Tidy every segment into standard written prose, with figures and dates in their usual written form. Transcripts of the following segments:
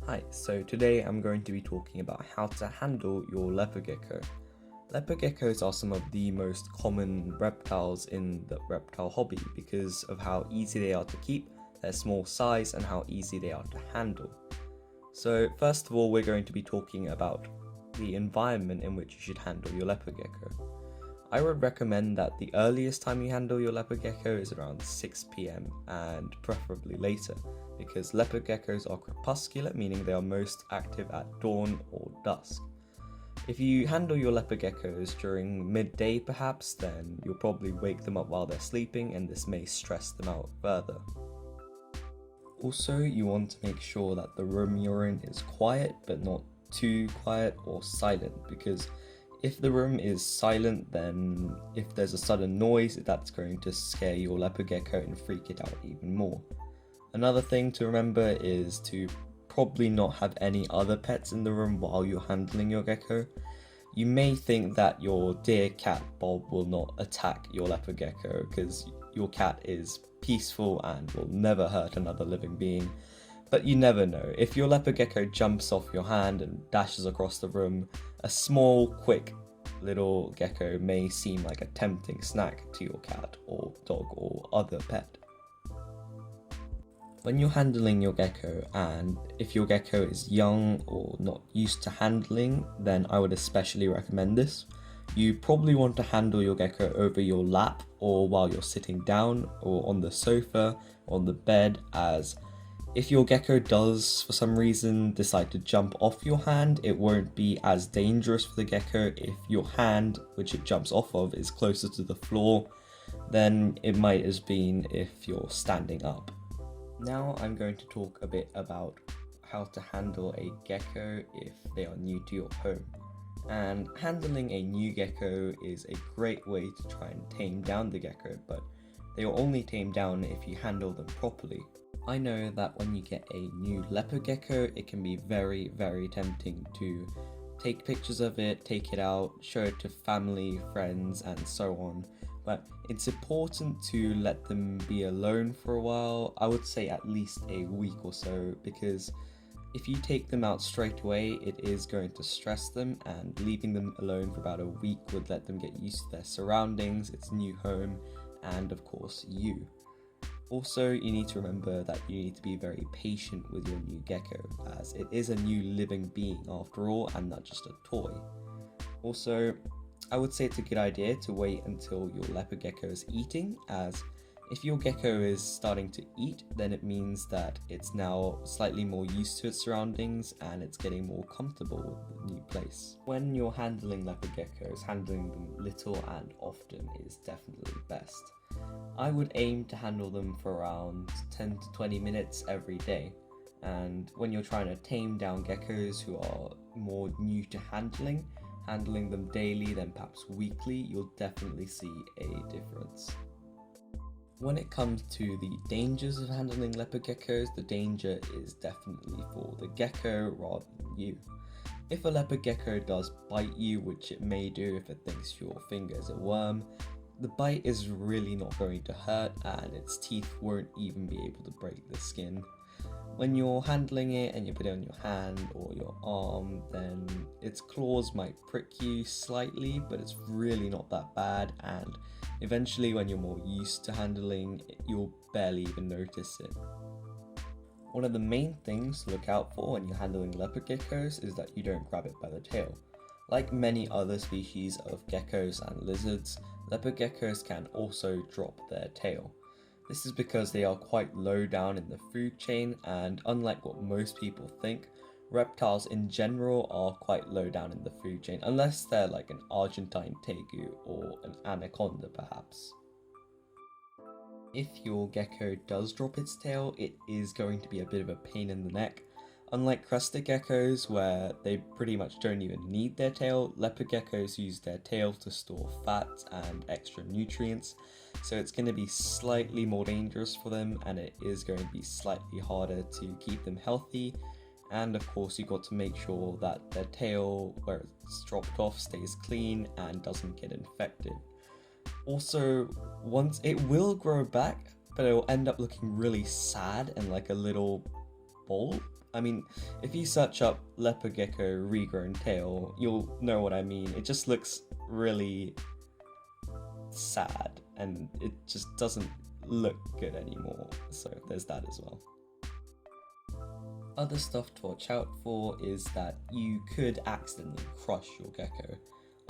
Hi, so today I'm going to be talking about how to handle your leopard gecko. Leopard geckos are some of the most common reptiles in the reptile hobby because of how easy they are to keep, their small size, and how easy they are to handle. So first of all, we're going to be talking about the environment in which you should handle your leopard gecko. I would recommend that the earliest time you handle your leopard gecko is around 6 p.m. and preferably later, because leopard geckos are crepuscular, meaning they are most active at dawn or dusk. If you handle your leopard geckos during midday perhaps, then you'll probably wake them up while they're sleeping and this may stress them out further. Also, you want to make sure that the room you're in is quiet but not too quiet or silent, because if the room is silent, then if there's a sudden noise, that's going to scare your leopard gecko and freak it out even more. Another thing to remember is to probably not have any other pets in the room while you're handling your gecko. You may think that your dear cat Bob will not attack your leopard gecko because your cat is peaceful and will never hurt another living being. But you never know. If your leopard gecko jumps off your hand and dashes across the room, a small, quick little gecko may seem like a tempting snack to your cat or dog or other pet. When you're handling your gecko, and if your gecko is young or not used to handling, then I would especially recommend this. You probably want to handle your gecko over your lap or while you're sitting down or on the sofa, on the bed, as if your gecko does, for some reason, decide to jump off your hand, it won't be as dangerous for the gecko if your hand, which it jumps off of, is closer to the floor than it might have been if you're standing up. Now I'm going to talk a bit about how to handle a gecko if they are new to your home. And handling a new gecko is a great way to try and tame down the gecko, but they will only tame down if you handle them properly. I know that when you get a new leopard gecko, it can be very, very tempting to take pictures of it, take it out, show it to family, friends, and so on. But it's important to let them be alone for a while. I would say at least a week or so, because if you take them out straight away, it is going to stress them, and leaving them alone for about a week would let them get used to their surroundings, its new home, and of course you. Also, you need to remember that you need to be very patient with your new gecko, as it is a new living being after all and not just a toy. Also, I would say it's a good idea to wait until your leopard gecko is eating, as if your gecko is starting to eat, then it means that it's now slightly more used to its surroundings and it's getting more comfortable with the new place. When you're handling leopard geckos, handling them little and often is definitely best. I would aim to handle them for around 10 to 20 minutes every day. And when you're trying to tame down geckos who are more new to handling them daily, then perhaps weekly, you'll definitely see a difference. When it comes to the dangers of handling leopard geckos, the danger is definitely for the gecko rather than you. If a leopard gecko does bite you, which it may do if it thinks your finger is a worm, the bite is really not going to hurt and its teeth won't even be able to break the skin. When you're handling it and you put it on your hand or your arm, then its claws might prick you slightly, but it's really not that bad, and eventually when you're more used to handling it, you'll barely even notice it. One of the main things to look out for when you're handling leopard geckos is that you don't grab it by the tail. Like many other species of geckos and lizards, leopard geckos can also drop their tail. This is because they are quite low down in the food chain, and unlike what most people think, reptiles in general are quite low down in the food chain, unless they're like an Argentine tegu or an anaconda perhaps. If your gecko does drop its tail, it is going to be a bit of a pain in the neck. Unlike crested geckos, where they pretty much don't even need their tail, leopard geckos use their tail to store fat and extra nutrients, so it's going to be slightly more dangerous for them, and it is going to be slightly harder to keep them healthy. And of course, you've got to make sure that their tail, where it's dropped off, stays clean and doesn't get infected. Also, once it will grow back, but it will end up looking really sad and like a little bulb, I mean, if you search up leopard gecko regrown tail, you'll know what I mean. It just looks really sad and it just doesn't look good anymore, so there's that as well. Other stuff to watch out for is that you could accidentally crush your gecko.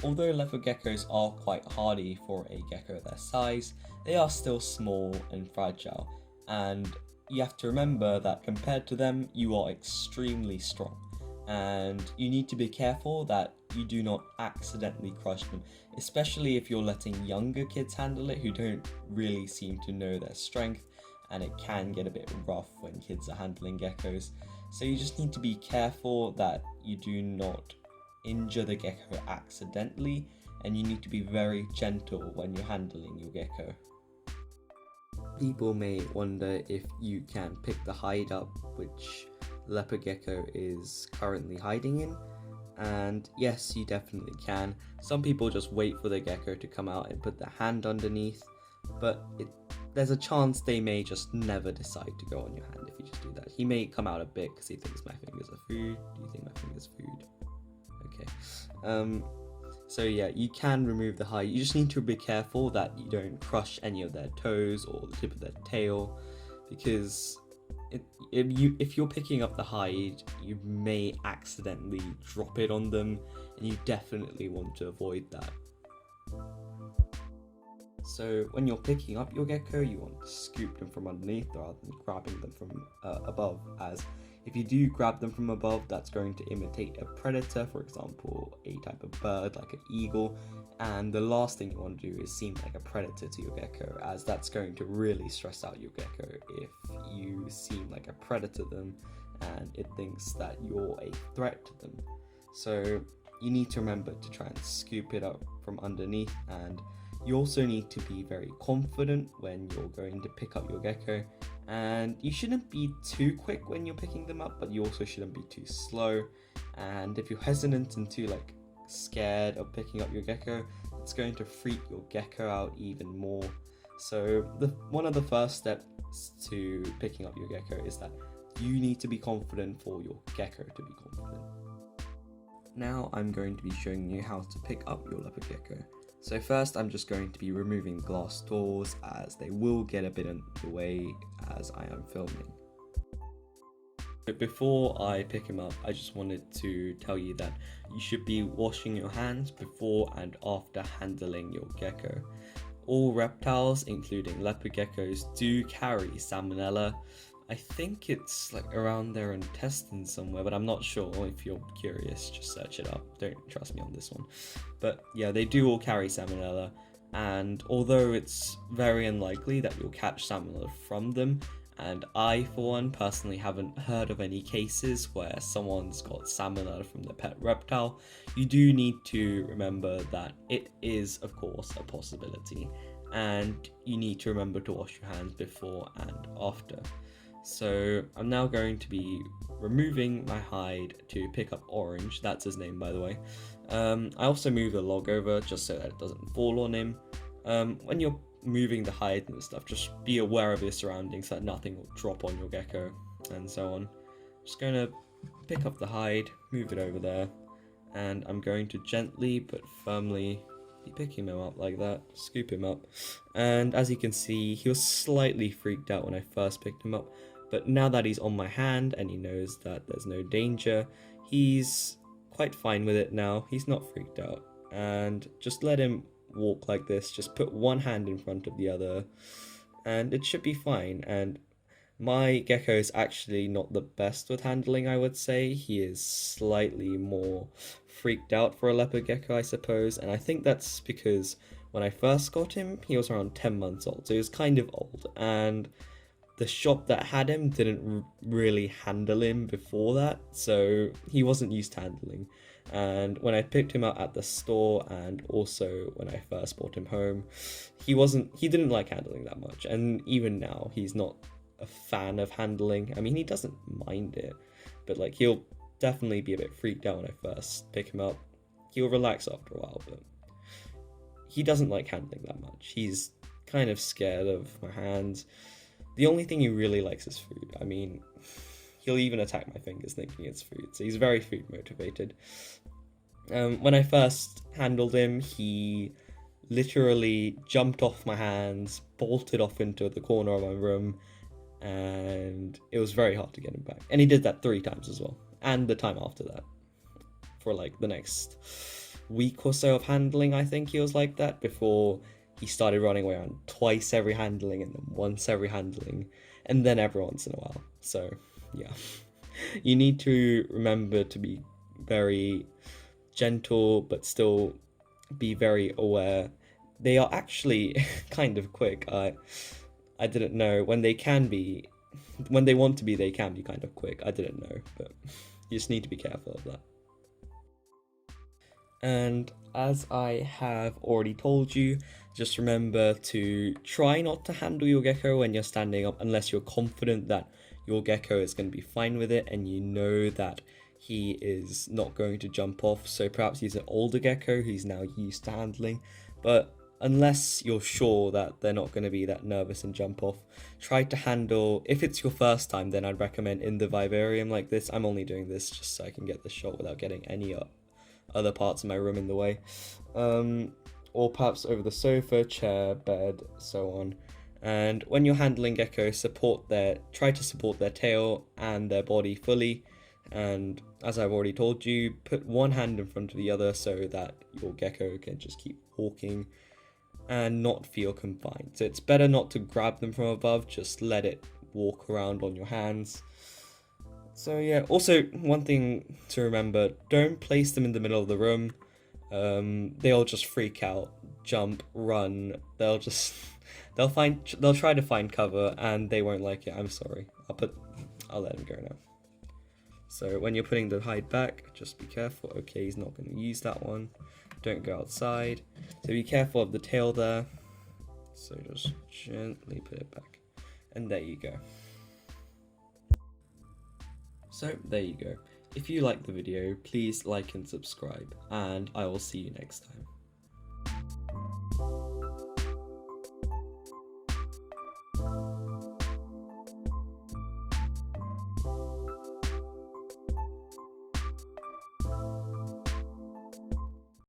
Although leopard geckos are quite hardy for a gecko their size, they are still small and fragile, and you have to remember that compared to them, you are extremely strong, and you need to be careful that you do not accidentally crush them, especially if you're letting younger kids handle it who don't really seem to know their strength, and it can get a bit rough when kids are handling geckos. So you just need to be careful that you do not injure the gecko accidentally, and you need to be very gentle when you're handling your gecko. People may wonder if you can pick the hide up which leopard gecko is currently hiding in, and yes, you definitely can. Some people just wait for the gecko to come out and put their hand underneath, but there's a chance they may just never decide to go on your hand if you just do that. He may come out a bit because he thinks my fingers are food. Do you think my fingers are food? Okay. So yeah, you can remove the hide. You just need to be careful that you don't crush any of their toes or the tip of their tail, because if you're picking up the hide, you may accidentally drop it on them, and you definitely want to avoid that. So when you're picking up your gecko, you want to scoop them from underneath rather than grabbing them from above, as if you do grab them from above, that's going to imitate a predator, for example, a type of bird like an eagle, and the last thing you want to do is seem like a predator to your gecko, as that's going to really stress out your gecko if you seem like a predator to them and it thinks that you're a threat to them. So you need to remember to try and scoop it up from underneath, and you also need to be very confident when you're going to pick up your gecko, and you shouldn't be too quick when you're picking them up, but you also shouldn't be too slow. And if you're hesitant and too scared of picking up your gecko, it's going to freak your gecko out even more. So one of the first steps to picking up your gecko is that you need to be confident for your gecko to be confident. Now I'm going to be showing you how to pick up your leopard gecko. So first I'm just going to be removing glass doors, as they will get a bit in the way as I am filming. But before I pick him up, I just wanted to tell you that you should be washing your hands before and after handling your gecko. All reptiles, including leopard geckos, do carry Salmonella. I think it's around their intestines somewhere, but I'm not sure. If you're curious, just search it up. Don't trust me on this one. But yeah, they do all carry Salmonella, and although it's very unlikely that you'll catch Salmonella from them, and I, for one, personally haven't heard of any cases where someone's got Salmonella from their pet reptile, you do need to remember that it is, of course, a possibility, and you need to remember to wash your hands before and after. So I'm now going to be removing my hide to pick up Orange, that's his name by the way. I also move the log over just so that it doesn't fall on him. When you're moving the hide and stuff, just be aware of your surroundings so that nothing will drop on your gecko and so on. Just going to pick up the hide, move it over there, and I'm going to gently but firmly be picking him up like that, scoop him up. And as you can see, he was slightly freaked out when I first picked him up, but now that he's on my hand and he knows that there's no danger, he's quite fine with it now. He's not freaked out, and just let him walk like this. Just put one hand in front of the other and it should be fine. And my gecko is actually not the best with handling, I would say. He is slightly more freaked out for a leopard gecko, I suppose, and I think that's because when I first got him, he was around 10 months old, so he was kind of old, and the shop that had him didn't really handle him before that, so he wasn't used to handling. And when I picked him up at the store, and also when I first brought him home, he didn't like handling that much, and even now he's not a fan of handling. I mean, he doesn't mind it, but he'll definitely be a bit freaked out when I first pick him up. He'll relax after a while, but he doesn't like handling that much. He's kind of scared of my hands. The only thing he really likes is food. I mean, he'll even attack my fingers thinking it's food. So he's very food motivated. When I first handled him, he literally jumped off my hands, bolted off into the corner of my room, and it was very hard to get him back. And he did that 3 times as well, and the time after that. For like the next week or so of handling, I think he was like that, before he started running away around twice every handling, and then once every handling, and then every once in a while. So yeah, you need to remember to be very gentle, but still be very aware. They are actually kind of quick. I didn't know when they want to be, they can be kind of quick. I didn't know, but you just need to be careful of that. And as I have already told you, just remember to try not to handle your gecko when you're standing up unless you're confident that your gecko is going to be fine with it and you know that he is not going to jump off. So perhaps he's an older gecko who's now used to handling, but unless you're sure that they're not going to be that nervous and jump off, try to handle. If it's your first time, then I'd recommend in the vivarium like this. I'm only doing this just so I can get this shot without getting any other parts of my room in the way, or perhaps over the sofa, chair, bed, so on. And when you're handling gecko, try to support their tail and their body fully. And as I've already told you, put one hand in front of the other so that your gecko can just keep walking and not feel confined. So it's better not to grab them from above, just let it walk around on your hands. So yeah, also one thing to remember, don't place them in the middle of the room. They'll just freak out, jump, run. They'll try to find cover and they won't like it. I'm sorry. I'll let him go now. So when you're putting the hide back, just be careful. Okay, he's not going to use that one. Don't go outside. So be careful of the tail there. So just gently put it back. And there you go. So there you go. If you liked the video, please like and subscribe, and I will see you next time.